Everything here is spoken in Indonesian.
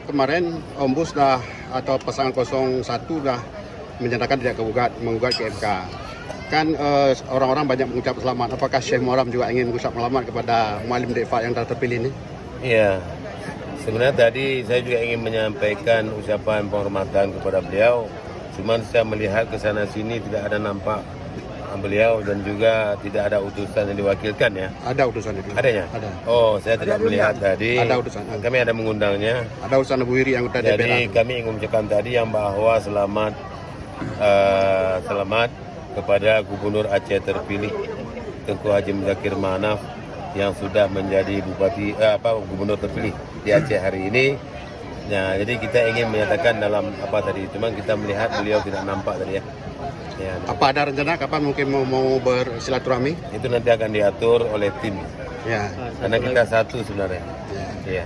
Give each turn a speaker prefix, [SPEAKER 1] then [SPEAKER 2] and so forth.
[SPEAKER 1] kemarin Ombus atau pasangan 01 dah menyatakan tidak menggugat ke MK. Kan orang-orang banyak mengucap selamat. Apakah Syekh Muharram juga ingin mengucap selamat kepada Muallim Defa yang telah terpilih ini?
[SPEAKER 2] Iya, sebenarnya tadi saya juga ingin menyampaikan ucapan penghormatan kepada beliau. Cuman saya melihat ke sana sini tidak ada nampak beliau dan juga tidak ada utusan yang diwakilkan ya.
[SPEAKER 1] Ada utusan itu.
[SPEAKER 2] Adanya?
[SPEAKER 1] Ada.
[SPEAKER 2] Oh, saya tidak melihat tadi.
[SPEAKER 1] Ada utusan.
[SPEAKER 2] Kami ada mengundangnya.
[SPEAKER 1] Ada utusan Abu Wiri anggota DPR.
[SPEAKER 2] Jadi kami ingin mengucapkan tadi yang bahwa selamat kepada Gubernur Aceh terpilih Tengku Haji Muzakir Ma'anaf yang sudah menjadi gubernur terpilih di Aceh hari ini. Nah, jadi kita ingin menyatakan dalam apa tadi, cuman kita melihat beliau tidak nampak tadi ya. Ya,
[SPEAKER 1] Apa ada rencana kapan mungkin mau bersilaturahmi?
[SPEAKER 2] itu nanti akan diatur oleh tim.
[SPEAKER 1] Ya.
[SPEAKER 2] Karena kita satu sebenarnya.
[SPEAKER 1] Ya.
[SPEAKER 2] Iya.